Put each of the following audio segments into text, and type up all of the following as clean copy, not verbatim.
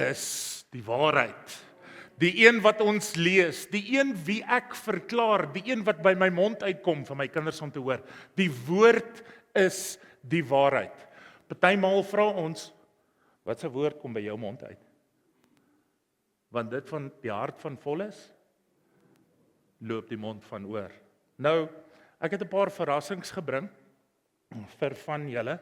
is die waarheid. Die een wat ons lees, die een wie ek verklaar, die een wat by my mond uitkom vir my kinders om te hoor. Die woord is die waarheid. Partymaal vra ons, wat se woord kom by jou mond uit? Want dit van die hart van vol is, loop die mond van oor. Nou, ek het 'n paar verrassings gebring vir van julle.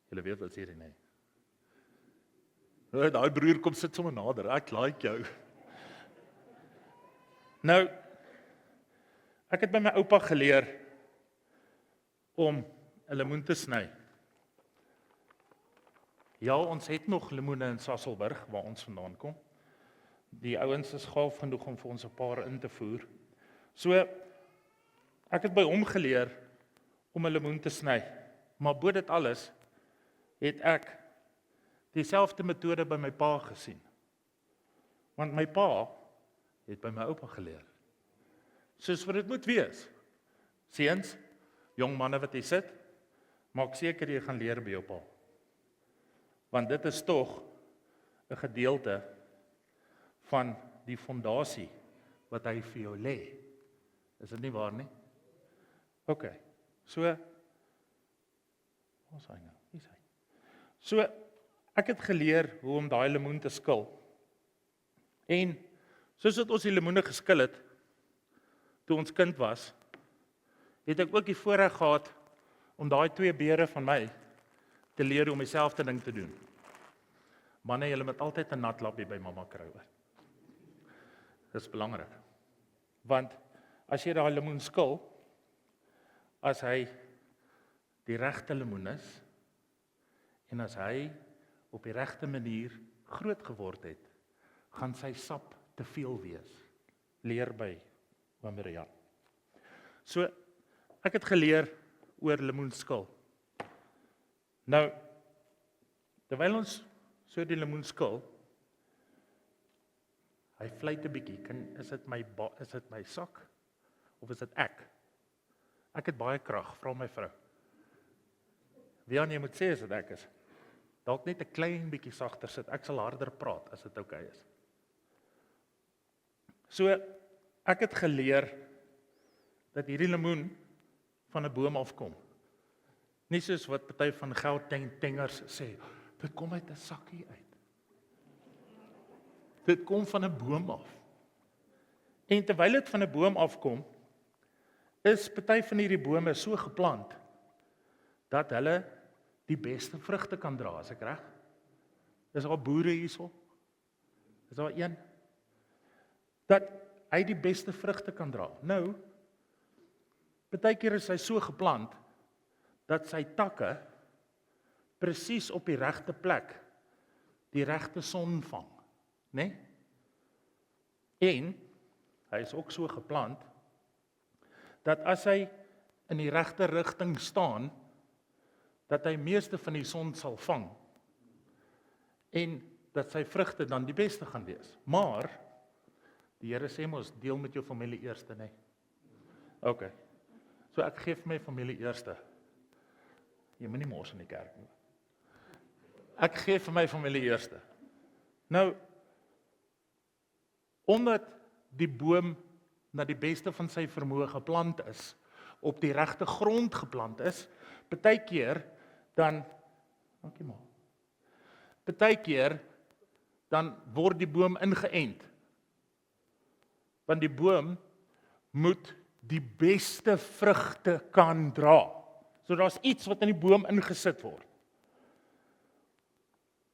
Julle weet wat hierdie nie. Daai broer kom sit sommer nader, ek like jou. Nou, ek het by my oupa geleer om 'n lemoen te sny. Ja, ons het nog lemoene in Sasolburg, waar ons vandaan kom. Die ouens is gaaf genoeg om vir ons 'n paar in te voer. So, ek het by hom geleer om 'n lemoen te sny. Maar bo dit alles, het ek dieselfde metode by my pa gesien. Want my pa het by my oupa geleer. Soos wat dit moet wees. Seuns, jong manne wat hier sit, maak seker jy gaan leer by jou pa. Want dit is tog 'n gedeelte van die fondasie wat hy vir jou lê. Is dit nie waar nie? OK. So, waar is hy nou? Wie is hy? So, ek het geleer hoe om daai lemoen te skil. En soos wat ons die lemoene geskil het, toe ons kind was, het ek ook die voorreg gehad om daai 2 bere van my te leer om dieselfde ding te doen. Manne, julle moet altyd 'n nat lappie by mamma kry hoor. Dis belangrik. Want as jy daai lemoen skil, as hy die regte lemoen is, en as hy op die regte manier groot geword het, gaan sy sap te veel wees. Leer by Maria. So, ek het geleer oor lemoenskil. Nou, terwyl ons so die lemoen skil, hy vlieg 'n bietjie, is dit my sak, of is dit ek? Ek het baie krag, vra my vrou. Wie aan jy moet sê as dit ek is? Dalk net 'n klein bietjie sagter sit, ek sal harder praat as dit oukei is. So, ek het geleer dat hierdie lemoen van 'n boom afkom. Nie soos wat party van goudtengers sê, dit kom uit 'n sakkie uit. Dit kom van 'n boom af. En terwyl dit van 'n boom afkom, is party van hierdie bome so geplant, dat hulle die beste vrugte kan dra, as ek reg? Is daar boere hierso? Is daar een? Dat hy die beste vrugte kan dra. Nou, partykeer is hy so geplant, dat sy takke presies op die regte plek die regte son vang, né? En hy is ook so geplant dat as hy in die regte rigting staan, dat hy meeste van die son sal vang en dat sy vrugte dan die beste gaan wees. Maar die Here sê mos deel met jou familie eerste, né? OK. So ek gee vir my familie eerste. Jy moet nie mors in die kerk nie. Ek gee vir my familie eerste. Nou, omdat die boom na die beste van sy vermoë geplant is, op die regte grond geplant is, partykeer dan, dankie ma, partykeer dan word die boom ingeënt. Want die boom moet die beste vrugte kan dra. So daar's iets wat in die boom ingesit word.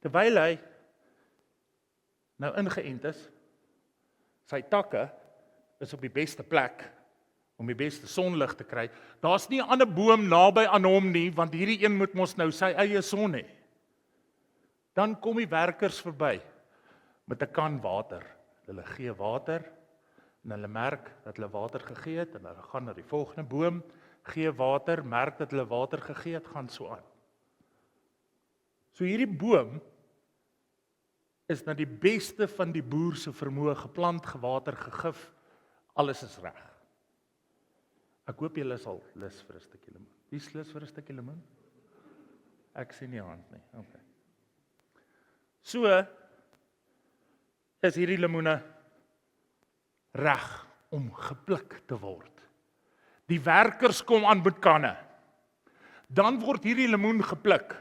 Terwyl hy nou ingeënt is, sy takke is op die beste plek om die beste sonlig te kry. Daar's nie 'n ander boom naby aan hom nie, want hierdie een moet mos nou sy eie son hê. Dan kom die werkers verby met 'n kan water. Hulle gee water en hulle merk dat hulle water gegee het en hulle gaan na die volgende boom, gee water, merk dat hulle water gegee het, gaan so aan. So hierdie boom is na die beste van die boer se vermoë geplant, gewater, gegif, alles is reg. Ek hoop julle sal lus vir 'n stukkie lemoen. Wie is lus vir 'n stukkie lemoen? Ek sien nie hand nie. Okay. So is hierdie lemoene reg om gepluk te word. Die werkers kom aan met kanne. Dan word hierdie lemoen gepluk.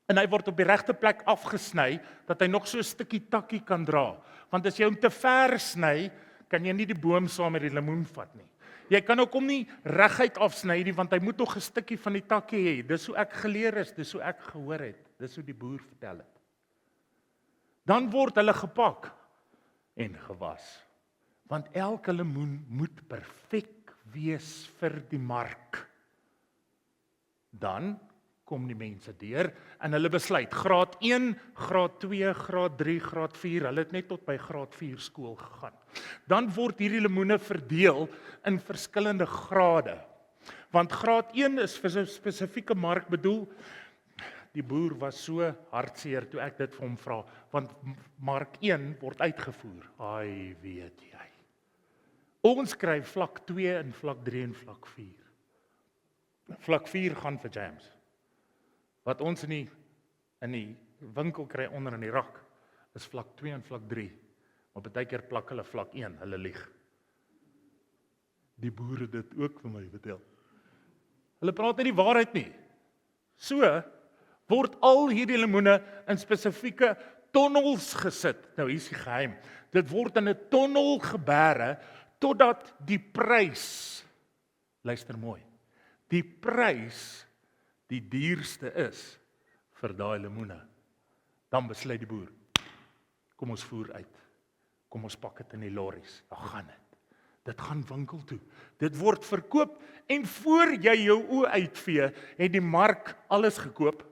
En hy word op die regte plek afgesny, dat hy nog so 'n stukkie takkie kan dra. Want as jy hom te ver sny, kan jy nie die boom saam met die lemoen vat nie. Jy kan ook hom nie reguit afsny nie, want hy moet nog 'n stukkie van die takkie hê. Dis hoe ek geleer is, dis hoe ek gehoor het. Dis hoe die boer vertel het. Dan word hulle gepak en gewas. Want elke lemoen moet perfek wees vir die mark. Dan kom die mense deur en hulle besluit, graad 1, graad 2, graad 3, graad 4, hulle het net tot by graad 4 skool gegaan. Dan word hierdie lemoene verdeel in verskillende grade. Want graad 1 is vir 'n spesifieke mark bedoel. Die boer was so hartseer toe ek dit vir hom vra, want mark 1 word uitgevoer. Ai, weet jy. Ons kry vlak 2 en vlak 3 en vlak 4. Vlak 4 gaan vir jams. Wat ons in die winkel kry onder in die rak, is vlak 2 en vlak 3. Maar baie keer plak hulle vlak 1, hulle lieg. Die boere dit ook vir my vertel. Hulle praat nie die waarheid nie. So word al hierdie lemoene in spesifieke tonnels gesit. Nou hier is die geheim. Dit word in 'n tonnel gebêre totdat die prys, luister mooi, die prys die duurste is vir daai lemoene. Dan besluit die boer, kom ons voer uit. Kom ons pak dit in die lorries. Dan gaan dit. Dit gaan winkel toe. Dit word verkoop en voor jy jou oë uitvee, het die mark alles gekoop.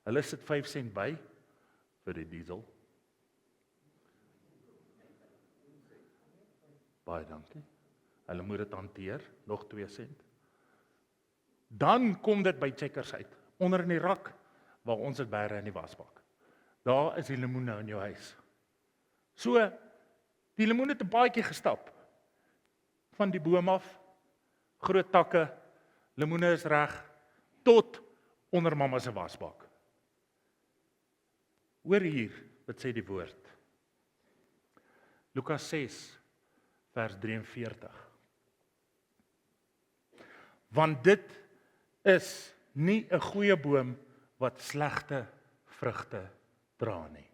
Hulle sit 5 sent by vir die diesel. Baie dankie. Hulle moet dit hanteer, nog 2 sent. Dan kom dit by Checkers uit, onder in die rak, waar ons dit bære in die wasbak. Daar is die lemoene in jou huis. So, die lemoen het 'n paadjie gestap. Van die boom af, groot takke, lemoene is reg, tot onder mamma se wasbak. Hoor hier, wat sê die woord. Lukas 6, vers 43. Want dit is nie 'n goeie boom wat slegte vrugte dra nie.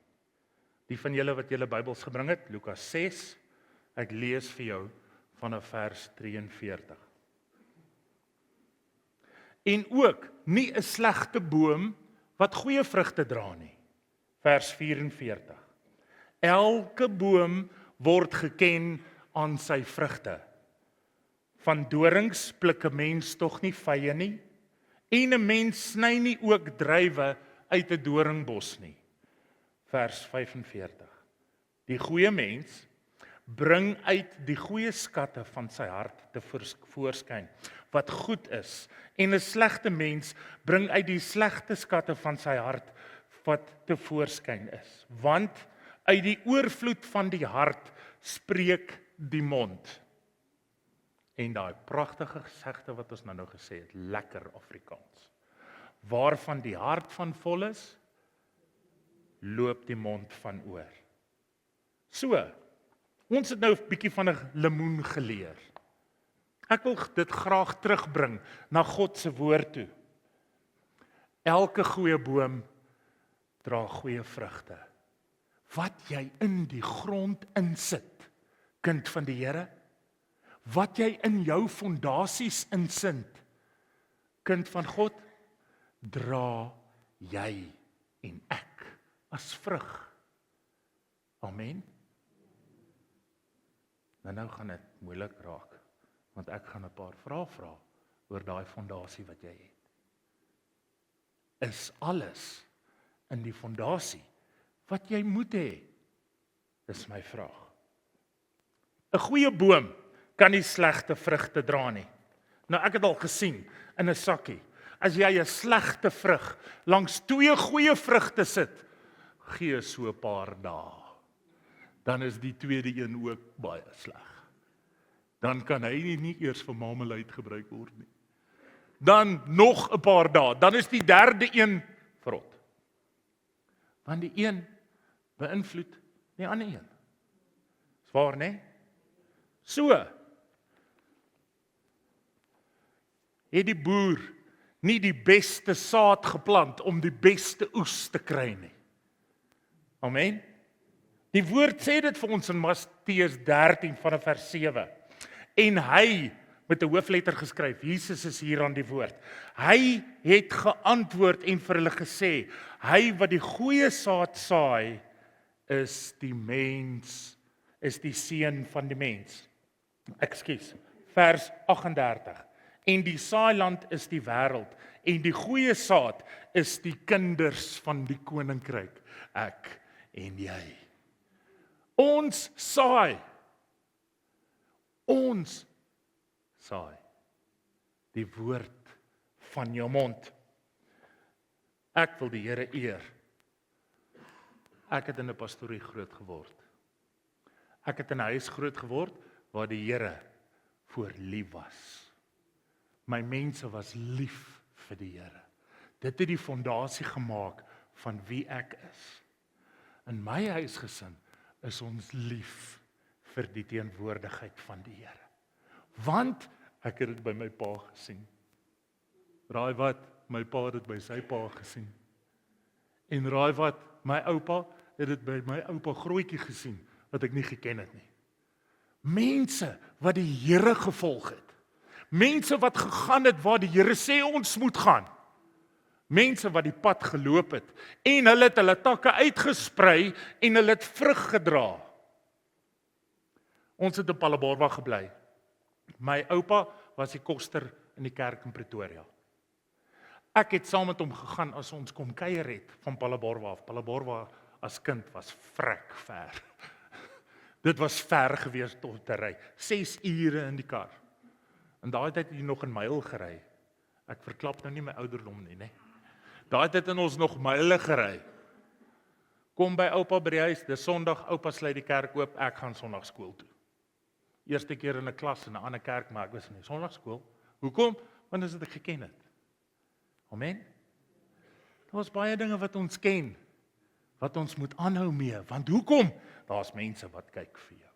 Die van julle wat julle Bybels gebring het, Lukas 6, ek lees vir jou vanaf vers 43. En ook nie 'n slegte boom wat goeie vrugte dra nie. Vers 44. Elke boom word geken aan sy vrugte. Van dorings pluk 'n mens tog nie vye nie, en 'n mens sny nie ook druiwe uit 'n doringbos nie. Vers 45. Die goeie mens bring uit die goeie skatte van sy hart te voorskyn, wat goed is, en 'n slegte mens bring uit die slegte skatte van sy hart wat te voorskyn is. Want uit die oorvloed van die hart spreek die mond. En daai pragtige gesegde wat ons nou gesê het, lekker Afrikaans. Waarvan die hart van vol is, loop die mond van oor. So, ons het nou 'n bietjie van 'n lemoen geleer. Ek wil dit graag terugbring na God se woord toe. Elke goeie boom dra goeie vrugte. Wat jy in die grond insit, kind van die Here, wat jy in jou fondasies insit, kind van God, dra jy en ek as vrug. Amen. Nou gaan dit moeilik raak, want ek gaan 'n paar vrae vra oor daai fondasie wat jy het. Is alles in die fondasie wat jy moet hê? Dis my vraag. 'n Goeie boom kan nie slegte vrugte dra nie. Nou ek het al gesien in 'n sakkie, as jy 'n slegte vrug langs 2 goeie vrugte sit, gee so 'n paar dae, dan is die tweede een ook baie sleg. dan kan hy nie eers vir marmalade gebruik word nie. Dan nog 'n paar dae, dan is die derde een vrot. Want die een beïnvloed die ander een. Is waar, né? So het die boer nie die beste saad geplant om die beste oes te kry nie. Amen. Die woord sê dit vir ons in Matteus 13 vanaf vers 7. En hy met 'n hoofletter geskryf, Jesus is hier aan die woord. Hy het geantwoord en vir hulle gesê, hy wat die goeie saad saai, is die mens, is die seun van die mens. Ekskuus, vers 38. En die saailand is die wêreld, en die goeie saad is die kinders van die koninkryk, ek en jy. Ons saai die woord van jou mond. Ek wil die Here eer. Ek het in 'n pastorie groot geword. Ek het in 'n huis groot geword waar die Here voor lief was. My mense was lief vir die Here. Dit het die fondasie gemaak van wie ek is. In my huisgesin is ons lief vir die teenwoordigheid van die Here. Want ek het dit by my pa gesien. Raai wat, my pa het dit by sy pa gesien. En raai wat, my oupa het dit by my oupa grootjie gesien, wat ek nie geken het nie. Mense wat die Here gevolg het. Mense wat gegaan het waar die Here sê ons moet gaan. Mense wat die pad geloop het en hulle het hulle takke uitgesprei en hulle het vrug gedra. Ons het in Palaborwa gebly. My oupa was die koster in die kerk in Pretoria. Ek het saam met hom gegaan as ons kom kuier het van Palaborwa af. Palaborwa as kind was vrek ver. Dit was ver gewees tot te ry. 6 ure in die kar. En daai tyd het jy nog in myl gery. Ek verklap nou nie my ouderdom nie, né? Daai tyd het ons nog myle gery. Kom by oupa by die huis, dis Sondag, oupa sluit die kerk oop, ek gaan Sondagskool toe. Eerste keer in 'n klas in 'n ander kerk, maar ek was in die Sondagskool. Hoekom? Want dis wat ek geken het. Amen. Daar was baie dinge wat ons ken, wat ons moet aanhou mee, want hoekom? Daar's mense wat kyk vir jou.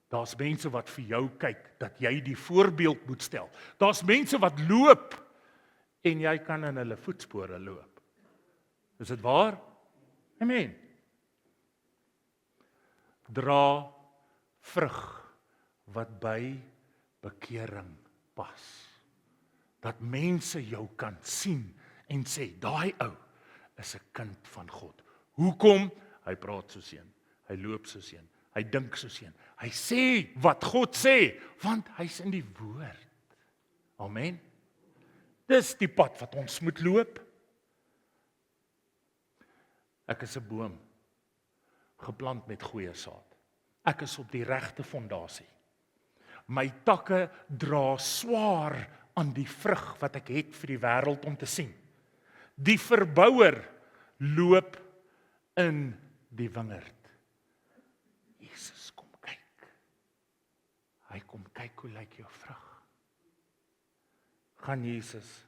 Daar's mense wat vir jou kyk, dat jy die voorbeeld moet stel. Daar's mense wat loop, en jy kan in hulle voetspore loop. Is dit waar? Amen. Dra vrug wat by bekering pas. Dat mense jou kan sien en sê, daai ou is 'n kind van God. Hoekom? Hy praat soos een, hy loop soos een, hy dink soos een, hy sê wat God sê, want hy's in die woord. Amen. Dis die pad wat ons moet loop. Ek is 'n boom, geplant met goeie saad. Ek is op die regte fondasie. My takke dra swaar aan die vrug wat ek het vir die wêreld om te sien. Die verbouer loop in die wingerd. Jesus, kom kyk. Hy kom kyk hoe lyk jou vrug. Gaan Jesus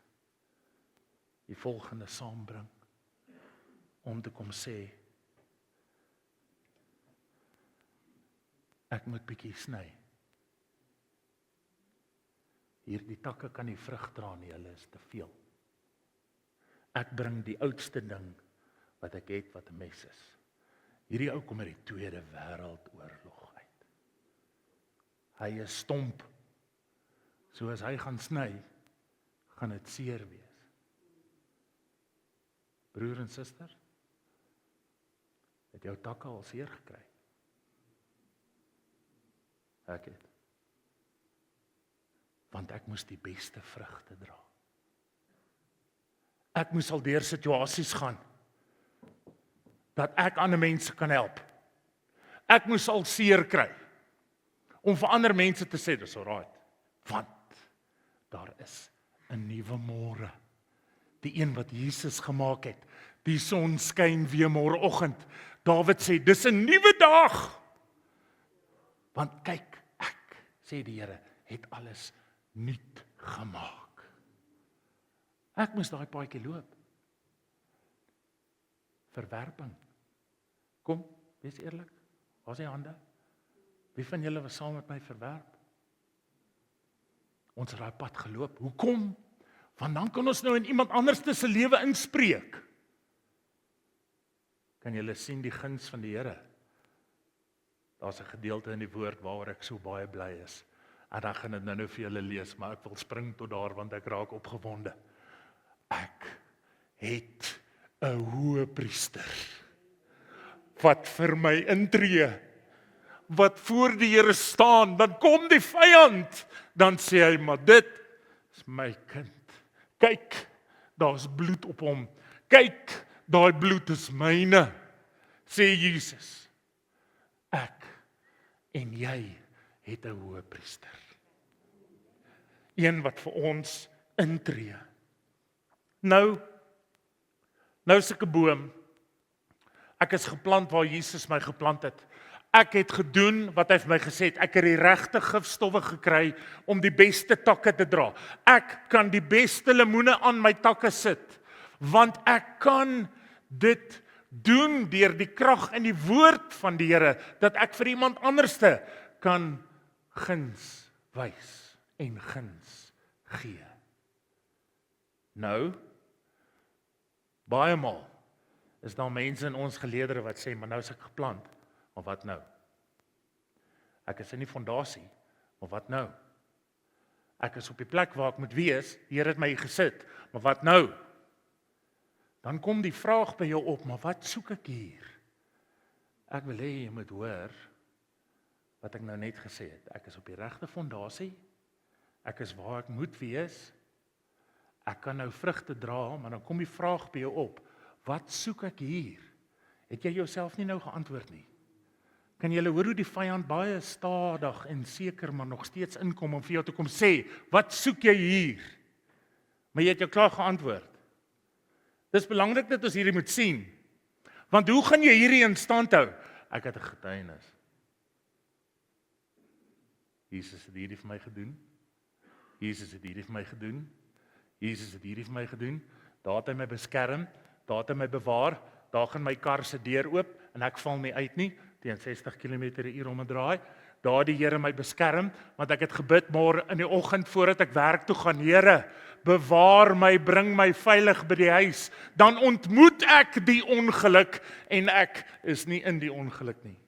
die volgende saambring om te kom sê, ek moet bietjie sny. Hierdie takke kan nie vrug dra nie, hulle is te veel. Ek bring die oudste ding wat ek het, wat 'n mes is. Hierdie ou kom uit die Tweede Wêreldoorlog uit. Hy is stomp. So as hy gaan sny, gaan dit seer wees. Broer en suster, het jou takke al seer gekry? Ek het. Want ek moes die beste vrugte dra. Ek moes al deur situasies gaan, dat ek ander mense kan help. Ek moes al seer kry, om vir ander mense te sê, dis alright, want daar is 'n nuwe môre. Die een wat Jesus gemaak het, die son skyn weer môreoggend. Dawid sê, dis 'n nuwe dag. Want kyk, ek sê die Here, het alles nuut gemaak. Ek moes daai paadjie loop. Verwerping. Kom, wees eerlik. Waar is die hande? Wie van julle was saam met my verwerp? Ons het daai pad geloop. Hoekom? Want dan kan ons nou in iemand anders se lewe inspreek. Kan julle sien die guns van die Here? Daar's 'n gedeelte in die woord waaroor ek so baie bly is. En dan gaan dit nou vir julle lees, maar ek wil spring tot daar want ek raak opgewonde. Ek het 'n hoëpriester wat vir my intree, wat voor die Here staan, dan kom die vyand, dan sê hy, maar dit is my kind. Kyk, daar's bloed op hom. Kyk, daai bloed is myne, sê Jesus. Ek en jy het 'n hoëpriester. Een wat vir ons intree. Nou is ek 'n boom. Ek is geplant waar Jesus my geplant het. Ek het gedoen wat hy vir my gesê het. Ek het die regte gifstowwe gekry om die beste takke te dra. Ek kan die beste lemoene aan my takke sit, want ek kan dit doen deur die krag in die woord van die Here, dat ek vir iemand anderste kan guns wys en guns gee. Nou, baie maal is daar mense in ons geleedere wat sê, maar nou is ek geplant, maar wat nou? Ek is in die fondasie, maar wat nou? Ek is op die plek waar ek moet wees, die Here het my gesit, maar wat nou? Dan kom die vraag by jou op, maar wat soek ek hier? Ek wil hê jy moet hoor wat ek nou net gesê het. Ek is op die regte fondasie, ek is waar ek moet wees, ek kan nou vrugte dra, maar dan kom die vraag by jou op, wat soek ek hier? Het jy jouself nie nou geantwoord nie? Kan julle hoor hoe die vyand baie stadig en seker maar nog steeds inkom om vir jou te kom sê, wat soek jy hier? Maar jy het jou klaar geantwoord. Dis belangrik dat ons hierdie moet sien. Want hoe gaan jy hierdie in stand hou? Ek het 'n getuienis. Jesus het hierdie vir my gedoen. Jesus het hierdie vir my gedoen. Jesus het hierdie vir my gedoen. Daar het hy my beskerm, daar het hy my bewaar, daar gaan my kar se deur oop en ek val nie uit nie, teen 60 km/h om 'n draai. Daar die Here my beskerm, want ek het gebid môre in die oggend voordat ek werk toe gaan, Here, bewaar my, bring my veilig by die huis. Dan ontmoet ek die ongeluk en ek is nie in die ongeluk nie.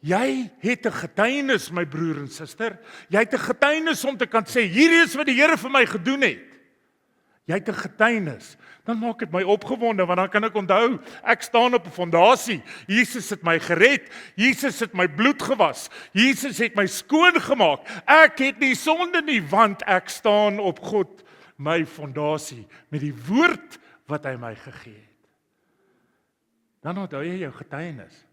Jy het 'n getuienis, my broer en suster. Jy het 'n getuienis om te kan sê, hierdie is wat die Here vir my gedoen het. Jy het 'n getuienis. Dan maak dit my opgewonde, want dan kan ek onthou, ek staan op 'n fondasie. Jesus het my gered. Jesus het my bloed gewas. Jesus het my skoon gemaak. Ek het nie sonde nie, want ek staan op God, my fondasie, met die woord wat hy my gegee het. Dan onthou jy jou getuienis.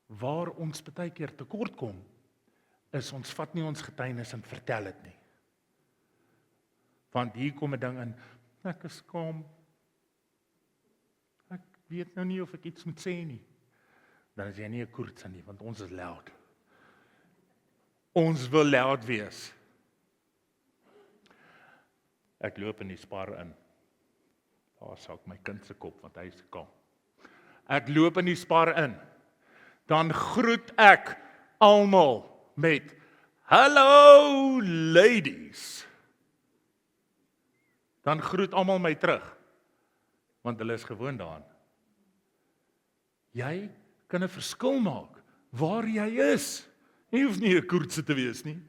Waar ons baie keer tekort kom, is ons vat nie ons getuienis en vertel dit nie. Want hier kom 'n ding in, ek is skaam. Ek weet nou nie of ek iets moet sê nie. Dan is jy nie 'n koertse nie, want ons is luid. Ons wil luid wees. Ek loop in die Spar in. Daar saak my kind se kop, want hy is skaam. Ek loop in die Spar in. Dan groet ek almal met, hallo ladies. Dan groet almal my terug, want hulle is gewoond daaraan. Jy kan 'n verskil maak waar jy is. Jy hoef nie 'n koertse te wees nie.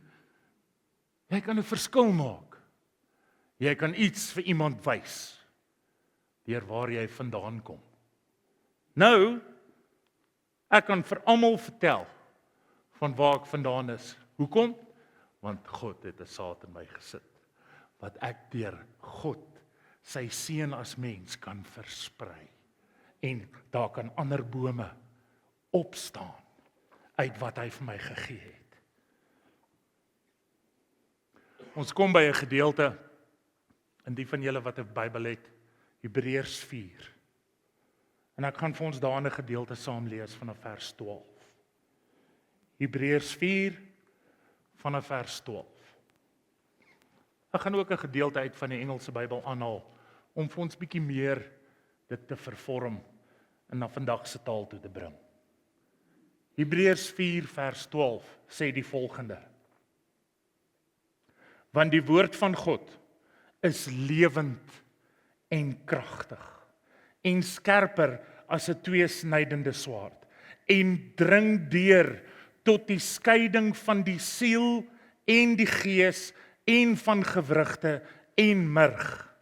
Jy kan 'n verskil maak. Jy kan iets vir iemand wys deur waar jy vandaan kom. Nou, ek kan vir almal vertel van waar ek vandaan is. Hoekom? Want God het 'n saad in my gesit, wat ek deur God, sy seun as mens, kan versprei. En daar kan ander bome opstaan uit wat hy vir my gegee het. Ons kom by 'n gedeelte, in die van julle wat 'n Bybel het, Hebreërs 4. En ek gaan vir ons daar 'n gedeelte saam lees vanaf vers 12. Hebreërs 4 vanaf vers 12. Ek gaan ook 'n gedeelte uit van die Engelse Bybel aanhaal, om vir ons bietjie meer dit te vervorm en na vandag se taal toe te bring. Hebreërs 4 vers 12 sê die volgende: Want die woord van God is lewend en kragtig en skerper as 'n tweesnydende swaard en dring deur tot die skeiding van die siel en die gees en van gewrigte en murg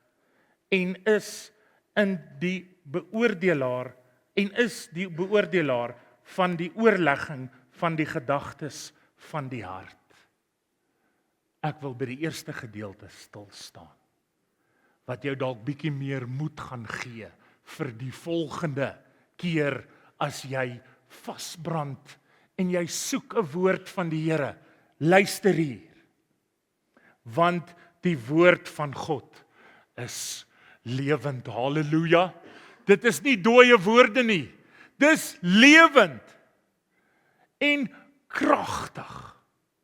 en is die beoordelaar van die oorlegging van die gedagtes van die hart. Ek wil by die eerste gedeelte stil staan, wat jou dalk bietjie meer moed gaan gee vir die volgende keer as jy vasbrand en jy soek 'n woord van die Here. Luister hier, want die woord van God is lewend. Halleluja. Dit is nie dooie woorde nie. Dis lewend en kragtig.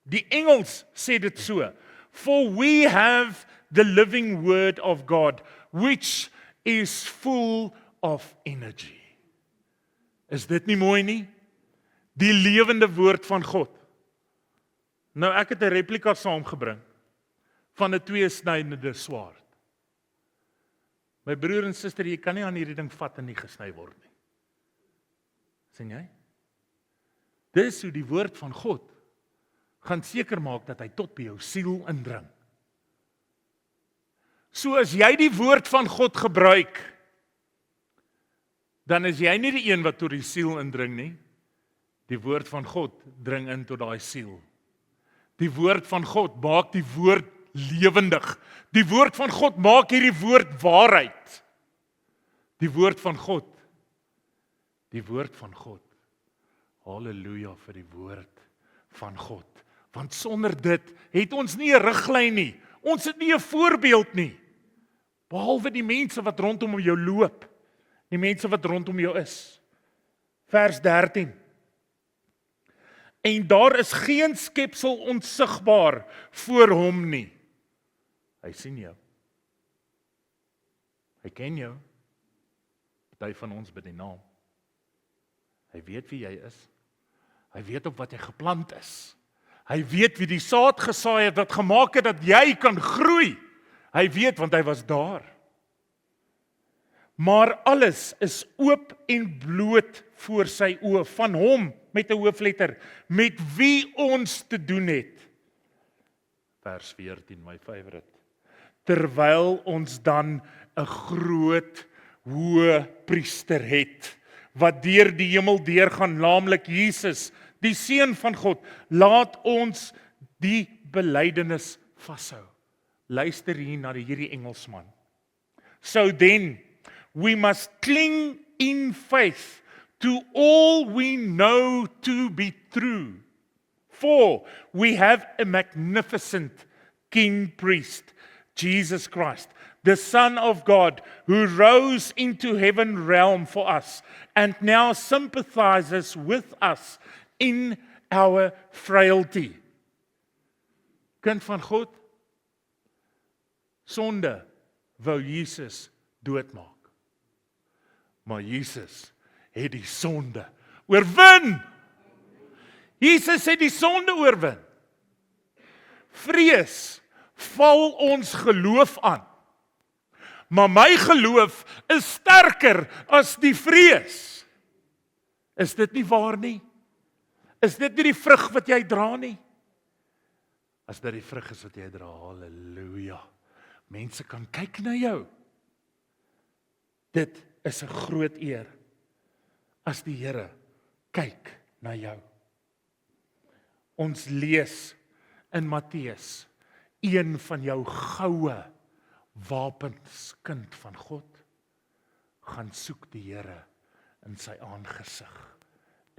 Die Engels sê dit so: For we have the living word of God, which is full of energy. Is dit nie mooi nie? Die lewende woord van God. Nou ek het 'n replika saamgebring van 'n tweesnydende swaard. My broer en suster, jy kan nie aan hierdie ding vat en nie gesny word nie. Sien jy? Dis hoe die woord van God gaan seker maak dat hy tot by jou siel indring. So as jy die woord van God gebruik, dan is jy nie die een wat tot die siel indring nie. Die woord van God dring in tot daai siel. Die woord van God maak die woord lewendig. Die woord van God maak hierdie woord waarheid. Die woord van God. Die woord van God. Halleluja vir die woord van God. Want sonder dit het ons nie 'n riglyn nie. Ons het nie 'n voorbeeld nie. Behalwe die mense wat rondom jou loop. Die mense wat rondom jou is. Vers 13. En daar is geen skepsel onsigbaar voor hom nie. Hy sien jou. Hy ken jou. Party van ons by die naam. Hy weet wie jy is. Hy weet op wat jy geplant is. Hy weet wie die saad gesaai het wat gemaak het dat jy kan groei. Hy weet want hy was daar. Maar alles is oop en bloot voor sy oë van hom met 'n hoofletter, met wie ons te doen het. Vers 14, my favorite. Terwyl ons dan 'n groot hoë priester het, wat deur die hemel deurgaan, naamlik Jesus, die Seun van God, laat ons die belydenis vashou. Luister hier na hierdie Engelsman. So then, we must cling in faith to all we know to be true. For we have a magnificent King Priest, Jesus Christ, the Son of God, who rose into heaven realm for us and now sympathizes with us in our frailty. Kind van God, sonde wou Jesus doodmaak. Maar Jesus het die sonde oorwin. Jesus het die sonde oorwin. Vrees val ons geloof aan. Maar my geloof is sterker as die vrees. Is dit nie waar nie? Is dit nie die vrug wat jy dra nie? As dit die vrug is wat jy dra, halleluja. Mense kan kyk na jou. Dit is 'n groot eer as die Here kyk na jou. Ons lees in Matteus, een van jou goue wapens, kind van God, gaan soek die Here in sy aangesig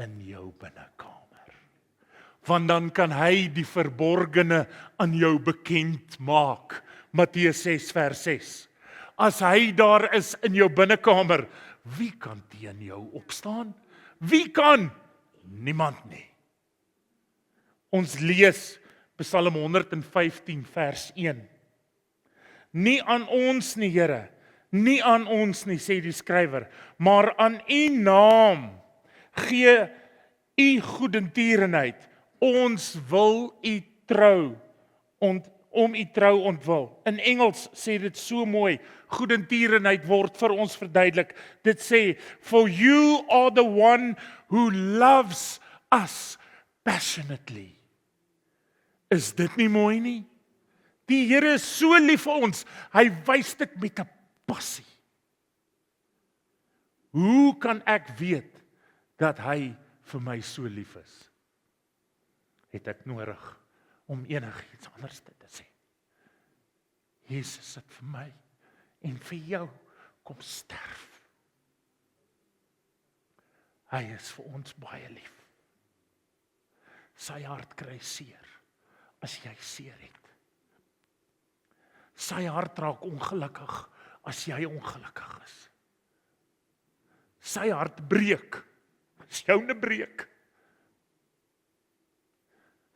in jou binnekamer. Want dan kan hy die verborgene aan jou bekend maak. Matteus 6 vers 6. As hy daar is in jou binnekamer, wie kan teen jou opstaan? Wie kan? Niemand nie. Ons lees Psalm 115 vers 1. Nie aan ons nie, Here, nie aan ons nie, sê die skrywer, maar aan U naam gee U goedertierenheid. Ons wil U trou om U trou ontwil. In Engels sê dit so mooi, goedertierenheid word vir ons verduidelik. Dit sê, for you are the one who loves us passionately. Is dit nie mooi nie? Die Here is so lief vir ons, hy wys dit met 'n passie. Hoe kan ek weet dat hy vir my so lief is? Het ek nodig om enigiets anders te sê? Jesus het vir my en vir jou kom sterf. Hy is vir ons baie lief. Sy hart kry seer as jy seer het. Sy hart raak ongelukkig as jy ongelukkig is. Sy hart breek as joune breek.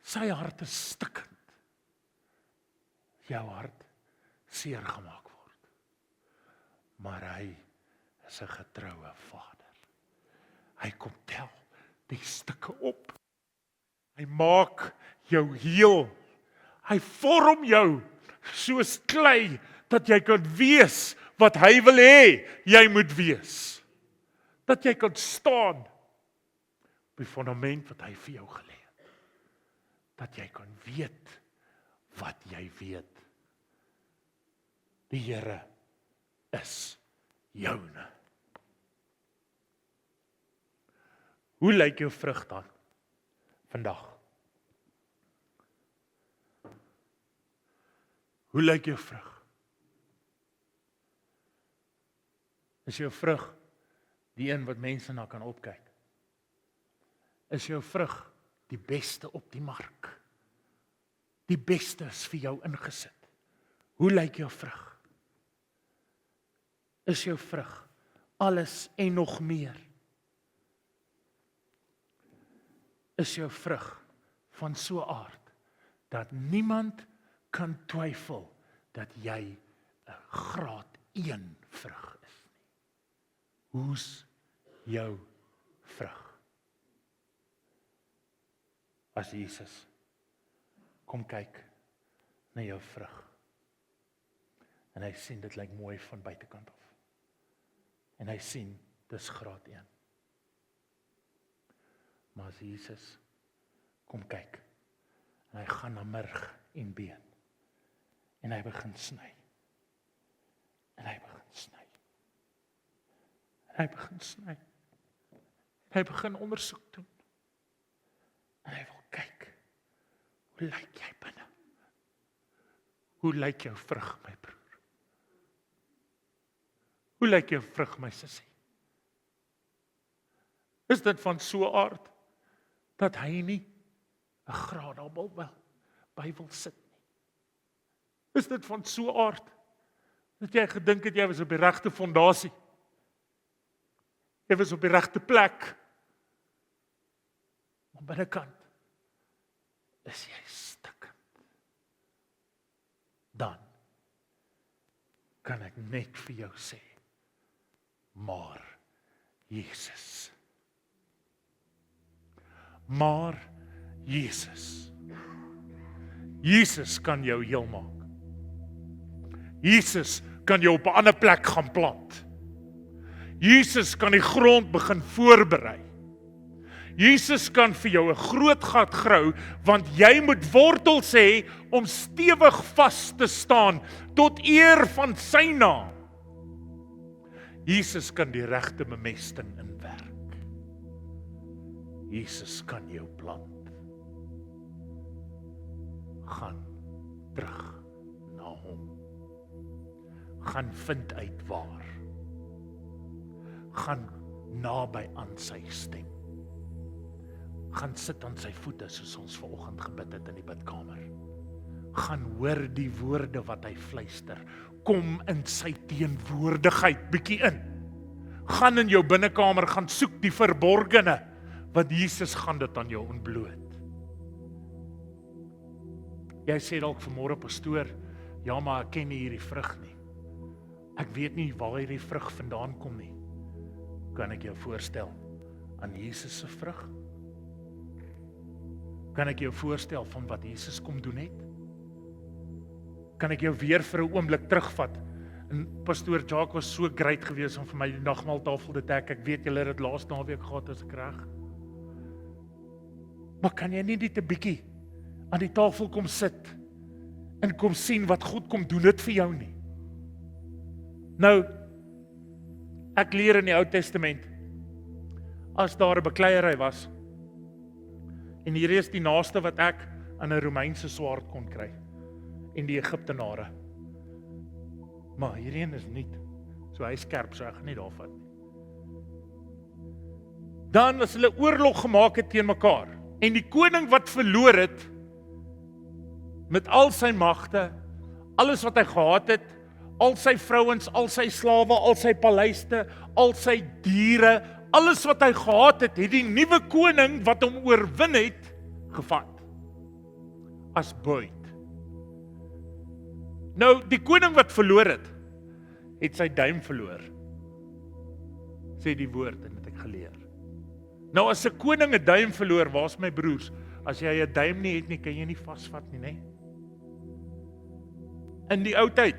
Sy hart is stikkend. Jou hart seer gemaak word. Maar hy is 'n getroue Vader. Hy kom tel die stukke op. Hy maak jou heel. Hy vorm jou soos klei, dat jy kan wees wat hy wil hê jy moet wees. Dat jy kan staan op die fundament wat hy vir jou gelê het. Dat jy kan weet wat jy weet. Die Here is joune. Hoe lyk jou vrug dan vandag? Hoe lyk jou vrug? Is jou vrug die een wat mense na kan opkyk? Is jou vrug die beste op die mark? Die beste is vir jou ingesit. Hoe lyk jou vrug? Is jou vrug alles en nog meer? Is jou vrug van so 'n aard dat niemand kan twyfel dat jy 'n graad 1 vrug is nie. Hoe's jou vrug? As Jesus kom kyk na jou vrug en hy sien dit lyk mooi van buitekant af. En hy sien dis graad 1. Maar as Jesus kom kyk en hy gaan na murg en been en hy begin sny. En hy begin sny. En hy begin sny. En hy begin ondersoek doen. En hy wil kyk, hoe lyk jy binne? Hoe lyk jou vrug, my broer? Hoe lyk jou vrug, my sussie? Is dit van so 'n aard dat hy nie 'n graad by wil sit nie? Is dit van so 'n aard dat jy gedink het jy was op die regte fondasie? Jy was op die regte plek. Maar binnekant is jy stikkend. Dan kan ek net vir jou sê, maar Jesus. Maar Jesus. Jesus kan jou heel maak. Jesus kan jou op 'n ander plek gaan plant. Jesus kan die grond begin voorberei. Jesus kan vir jou 'n groot gat grou, want jy moet wortels hê om stewig vas te staan tot eer van sy naam. Jesus kan die regte bemesting inwerk. Jesus kan jou plant. Gaan terug na hom. Gaan vind uit waar. Gaan naby aan sy stem. Gaan sit aan sy voete soos ons vanoggend gebid het in die bidkamer. Gaan hoor die woorde wat hy fluister. Kom in sy teenwoordigheid bietjie in. Gaan in jou binnekamer, gaan soek die verborgene, want Jesus gaan dit aan jou ontbloot. Jy sê dalk vanmôre, pastoor, ja, maar ek ken nie hierdie vrug nie. Ek weet nie waar hierdie vrug vandaan kom nie. Kan ek jou voorstel aan Jesus se vrug? Kan ek jou voorstel van wat Jesus kom doen het? Kan ek jou weer vir 'n oomblik terugvat? En pastoor Jacques was so great geweest om vir my die nagmaaltafel te dek. Ek weet julle het dit laas naweek gehad as ek reg. Maar kan jy nie net 'n bietjie aan die tafel kom sit en kom sien wat God kom doen dit vir jou nie? Nou, ek leer in die Ou Testament, as daar 'n bekleierery was, en hier is die naaste wat ek aan 'n Romeinse swaard kon kry, en die Egiptenare. Maar hierdie een is nuut, so hy is skerp, so ek gaan nie daarvan nie. Dan as hulle oorlog gemaak het teen mekaar, en die koning wat verloor het, met al sy magte, alles wat hy gehad het, al sy vrouens, al sy slawe, al sy paleiste, al sy diere, alles wat hy gehad het, het die nuwe koning wat hom oorwin het, gevat. As buit. Nou, die koning wat verloor het sy duim verloor. Sê die woord, en het ek geleer. Nou, as 'n koning 'n duim verloor, waar's my broers? As jy 'n duim nie het nie, kan jy nie vasvat nie, né? In die ou tyd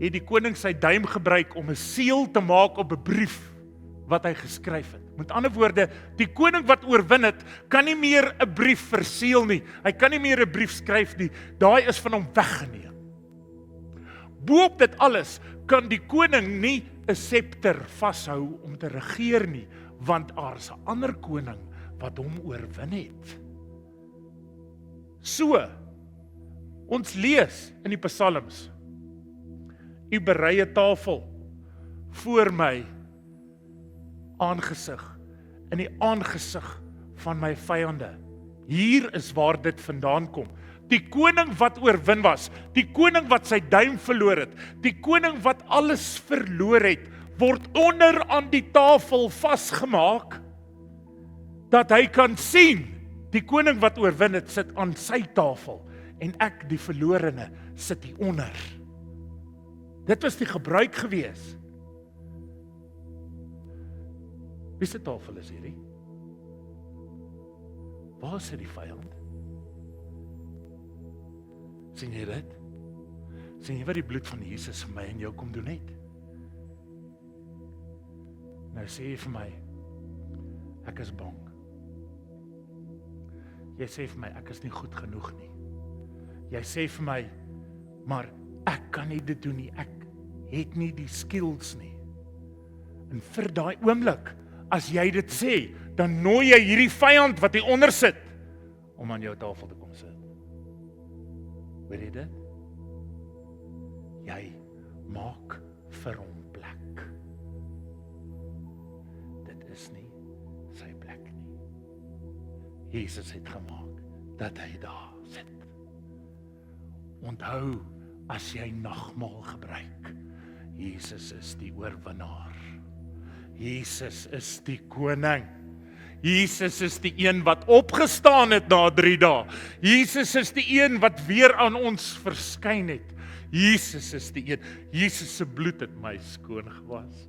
het die koning sy duim gebruik om 'n seël te maak op 'n brief wat hy geskryf het. Met ander woorde, die koning wat oorwin het, kan nie meer 'n brief verseël nie. Hy kan nie meer 'n brief skryf nie. Daai is van hom weggeneem. Boop dit alles kan die koning nie 'n septer vashou om te regeer nie, want daar's 'n ander koning wat hom oorwin het. So, ons lees in die Psalms, U berei 'n tafel voor my aangesig, in die aangesig van my vyande. Hier is waar dit vandaan kom. Die koning wat oorwin was, die koning wat sy duim verloor het, die koning wat alles verloor het, word onder aan die tafel vasgemaak, dat hy kan sien, die koning wat oorwin het, sit aan sy tafel, en ek, die verlorene, sit hier onder. Dit was die gebruik gewees. Wie se tafel is hierdie? Waar is die vyand? Sien jy dit? Sien jy wat die bloed van Jesus vir my en jou kom doen het? Nou sê jy vir my, ek is bang. Jy sê vir my, ek is nie goed genoeg nie. Jy sê vir my, maar ek kan nie dit doen nie, ek het nie die skills nie. En vir daai oomblik, as jy dit sê, dan nooi jy hierdie vyand wat hier onder sit, om aan jou tafel te kom sit. Weet jy dit? Jy maak vir hom plek. Dit is nie sy plek nie. Jesus het gemaak dat hy daar sit. Onthou, as jy nagmaal gebruik, Jesus is die oorwinnaar. Jesus is die koning. Jesus is die een wat opgestaan het na 3 dae. Jesus is die een wat weer aan ons verskyn het. Jesus is die een. Jesus se bloed het my skoon gewas.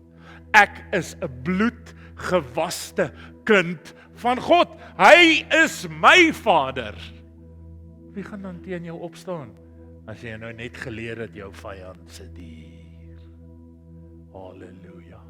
Ek is 'n bloedgewaste kind van God. Hy is my Vader. Wie gaan dan teen jou opstaan as jy nou net geleer het jou vyand se dier? Halleluja.